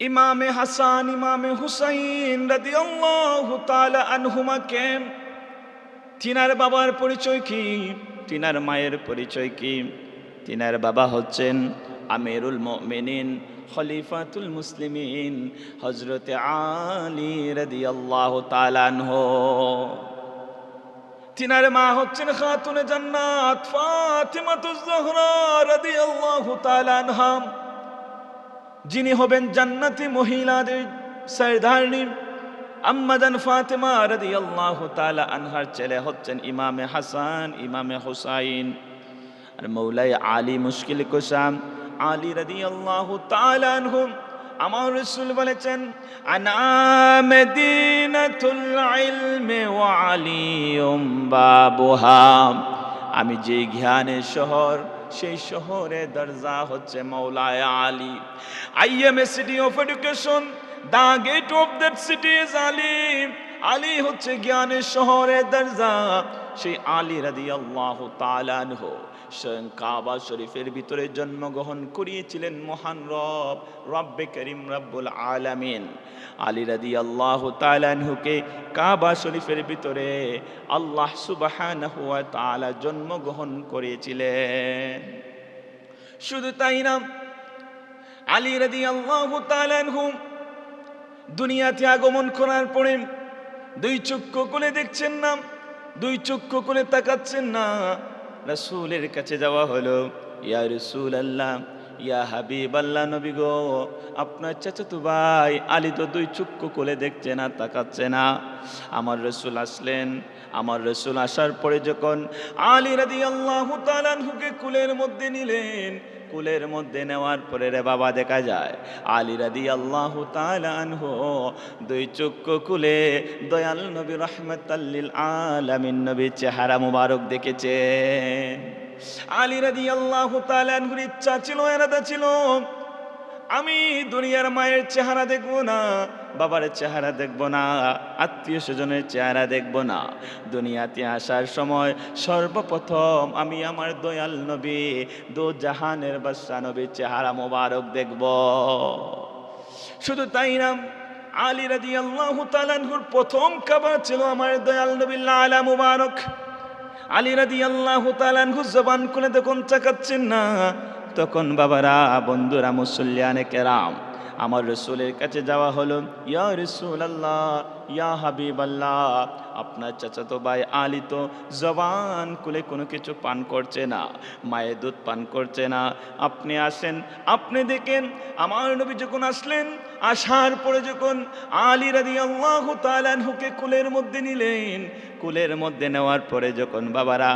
ইমামে হাসান ইমামে হুসাইন রাদিয়াল্লাহু তাআলা আনহুমাকে তিনার বাবার পরিচয় কি, তিনার মায়ের পরিচয় কি? তিনার বাবা হচ্ছেন আমিরুল মুমিনিন খলিফাতুল মুসলিমিন হযরতে আলী রাদিয়াল্লাহু তাআলা আনহু। তিনার মা হচ্ছেন খাতুনে জান্নাত ফাতিমাতুজ জাহরা রাদিয়াল্লাহু তাআলা আনহা, যিনি হবেন জান্নাতি মহিলাদের সরদারনি। আম্মাজান ফাতিমা রাদিয়াল্লাহু তাআলা আনহার ছেলে হচ্ছেন ইমামে হাসান ইমামে হুসাইন। আর মৌলাই আলী মুশকিল কুশা আলী রাদিয়াল্লাহু তাআলা আনহু, আমার রাসূল বলেছেন আনা মদিনাতুল ইলমি ওয়া আলিয়ুম বাবুহা, আমি যে জ্ঞানের শহর সেই শহরের দরজা হচ্ছে মৌলায় Ali. I am a city of education, the gate of that city is Ali. Ali হচ্ছে জ্ঞানের শহরের দরজা, সেই আলী রাদিয়াল্লাহু তাআলা আনহু স্বয়ং কাবা শরীফের ভিতরে জন্মগ্রহণ করিয়েছিলেন মহান রব রব্বে করিম রব্বুল আলামিন। আলী রাদিয়াল্লাহু তাআলা আনহুকে কাবা শরীফের ভিতরে আল্লাহ সুবহানাহু ওয়া তাআলা জন্মগ্রহণ করিয়েছিলেন। শুধু তাই না, আলী রাদিয়াল্লাহু তাআলা আনহু দুনিয়াতে আগমন করার পরে দুই চক্ষু খুলে দেখছেন না, দুই চক্ষু খুলে তাকাচ্ছেন না। রাসূলের কাছে যাওয়া হলো, ইয়া রাসূলুল্লাহ ইয়া হাবিবাল্লাহ, নবী গো আপনার চাচাতো ভাই আলী তো দুই চক্ষু খুলে দেখছে না, তাকাচ্ছে না। আমার রাসূল আসলেন, আমার রাসূল আসার পরে যখন আলী রাদিয়াল্লাহু তাআলা আনহুকে কুলের মধ্যে নিলেন, কুলের মধ্যে নেওয়ার পরে রে বাবা দেখা যায় আলী রাদিয়াল্লাহু তাআলা আনহু দুই চক্ষু খুলে দয়াল নবী রাহমাতাল লিল আলামিন নবীর চেহারা মুবারক দেখেছেন। আলী রাদিয়াল্লাহু তাআলা আনহুর ইচ্ছা ছিল, এরাদা ছিল, আমি দুনিয়ার মায়ের চেহারা দেখব না, বাবার চেহারা দেখব না, আত্মীয় স্বজনের চেহারা দেখব না। দুনিয়াতে আসার সময় সর্বপ্রথম আমি আমার দয়াল নবী দো জাহানের বাদশা নবীর চেহারা মোবারক দেখব। শুধু তাই না, আলী রাদিয়াল্লাহু তাআলা আনহুর প্রথম খাবার ছিল আমার দয়াল নবীর লালা মুবারক। আলী রাদিয়াল্লাহু তাআলা আনহু জবান খুলে তখন তাকাচ্ছেন না, তখন বাবারা বন্ধুরা মুসল্লিয়ানে কেরাম আমার রাসূলের কাছে যাওয়া হলো, ইয়া রাসূলুল্লাহ ইয়া হাবিবাল্লাহ, আপনার চাচাতো ভাই আলী তো জবান খুলে কোনো কিছু পান করছে না, মায়ের দুধ পান করছে না, আপনি আসেন, আপনি দেখেন। আমার নবী যখন আসলেন, আসার পরে যখন আলী রাদিয়াল্লাহু তাআলা আনহুকে কুলের মধ্যে নিলেন, কুলের মধ্যে নেওয়ার পরে যখন বাবারা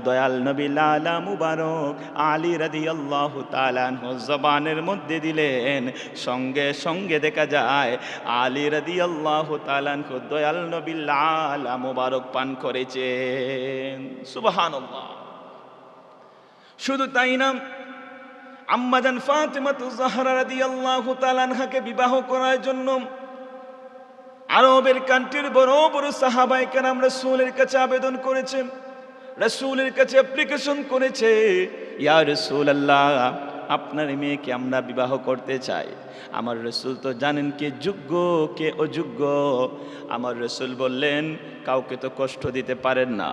দয়াল নবী লালা মুবারক আলী রাদিয়াল্লাহু তাআলা আনহু জবানের মধ্যে দিলেন, সঙ্গে সঙ্গে দেখা যায় আলী রাদিয়াল্লাহু তাআলা আনহু দয়াল নবী লালা মুবারক পান করেছেন। সুবহানাল্লাহ। শুধু তাই না, আম্মাজান ফাতিমাতুজ জাহরা রাদিয়াল্লাহু তাআলা আনহাকে বিবাহ করার জন্য আরবের কান্ট্রির বড় বড় সাহাবায়ে কেরাম রাসূলের কাছে আবেদন করেছে, রাসূলের কাছে অ্যাপ্লিকেশন করেছে, ইয়া রাসূলুল্লাহ আপনার মেয়েকে আমরা বিবাহ করতে চাই। আমার রাসূল তো জানেন কে যোগ্য কে অযোগ্য। আমার রাসূল বললেন কাউকে তো কষ্ট দিতে পারেন না।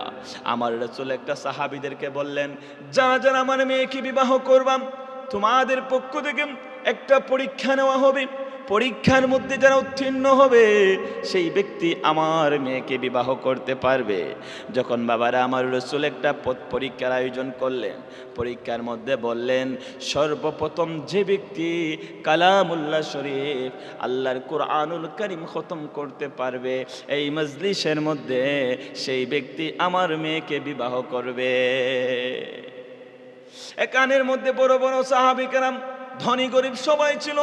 আমার রাসূল একটা সাহাবীদেরকে বললেন, যারা যারা আমার মেয়েকে বিবাহ করবাম তোমাদের পক্ষ থেকে একটা পরীক্ষা নেওয়া হবে, পরীক্ষার মধ্যে যারা উত্তীর্ণ হবে সেই ব্যক্তি আমার মেয়েকে বিবাহ করতে পারবে। যখন বাবারা আমার রাসূল একটা পরীক্ষার আয়োজন করলেন, পরীক্ষার মধ্যে বললেন সর্বপ্রথম যে ব্যক্তি কালামুল্লাহ শরীফ আল্লাহর কুরআনুল কারীম খতম করতে পারবে এই মজলিসের মধ্যে, সেই ব্যক্তি আমার মেয়েকে বিবাহ করবে। একানের মধ্যে বড় বড় সাহাবী কেরাম, ধনী গরিব সবাই ছিল।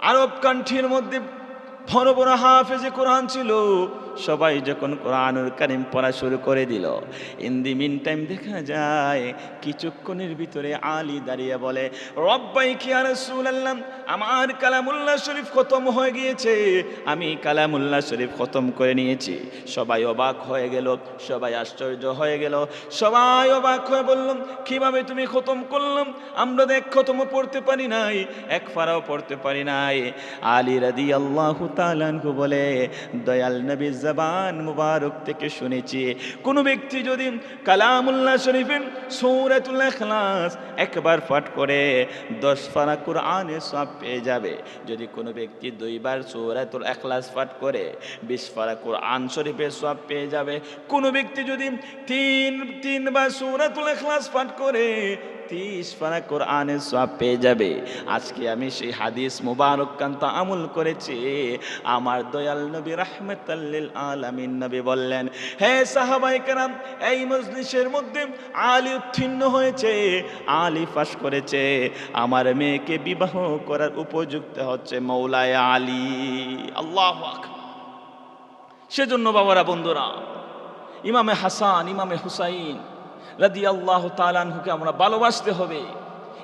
আরব কান্ট্রির মধ্যে বড় বড় হাফেজে কোরআন ছিল, সবাই যখন কোরআনুল কারীম পড়া শুরু করে দিল, ইন দি মিন টাইম দেখা যায় কিছুক্ষণের ভিতরে আলী দাঁড়িয়ে বলে, রব্বাইকি ইয়া রাসূলুল্লাহ, আমার কালামুল্লাহ শরীফ খতম হয়ে গিয়েছে, আমি কালামুল্লাহ শরীফ খতম করে নিয়েছি। সবাই অবাক হয়ে গেল, সবাই আশ্চর্য হয়ে গেল, সবাই অবাক হয়ে বললাম, কিভাবে তুমি খতম করলাম? আমরা দেখ খতম পড়তে পারি নাই, এক ফারাও পড়তে পারি নাই। আলী রাদিয়াল্লাহু তাআলা আনহু বলে, দয়াল নবীর জবান মুবারক থেকে শুনেছি, কোন ব্যক্তি যদি কালামুল্লাহ শরীফের সূরাতুল ইখলাস একবার পাঠ করে 10 পারা কোরআনের সওয়াব পেয়ে যাবে। যদি কোনো ব্যক্তি 2 বার সূরাতুল ইখলাস পাঠ করে 20 পারা কোরআন শরীফের সওয়াব পেয়ে যাবে। কোনো ব্যক্তি যদি তিন বার সূরাতুল ইখলাস পাঠ করে 30 পারা কোরআনের সওয়াব পেয়ে যাবে। আজকে আমি সেই হাদিস মুবারক কান্তা আমল করেছি। আমার দয়াল নবী রাহমাতাল লিল আলামিন নবী বললেন, হে সাহাবায়ে কেরাম, এই মজলিসের মধ্যে আলী উত্তীর্ণ হয়েছে, আলী পাস করেছে, আমার মেয়েকে বিবাহ করার উপযুক্ত হচ্ছে মৌলায় আলী। আল্লাহু আকবার। সেজন্য বাবারা, বন্ধুরা, ইমামে হাসান, ইমামে হুসাইন রাদিয়াল্লাহু তাআলা আনহুকে আমরা ভালোবাসতে হবে।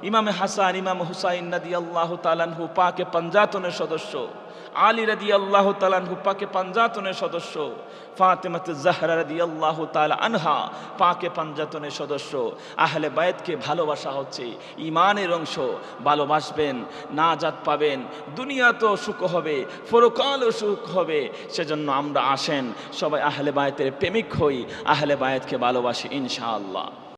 ইমামে হাসান, ইমাম হুসাইন রাদিয়াল্লাহু তাআলা আনহু পাকে পাঞ্জাতনের সদস্য, আলী রাদিয়াল্লাহু তাআলা আনহু পাকে পাঞ্জাতনের সদস্য, ফাতেমাতুজ জাহরা রাদিয়াল্লাহু তাআলা আনহা পাকে পাঞ্জাতনের সদস্য। আহলে বায়তকে ভালোবাসা হচ্ছে ঈমানের অংশ। ভালোবাসবেন, নাজাত পাবেন, দুনিয়াতেও সুখ হবে, পরকালেও সুখ হবে। সেজন্য আমরা আসেন সবাই আহলে বায়তের প্রেমিক হই, আহলে বায়তকে ভালোবাসি ইনশাআল্লাহ।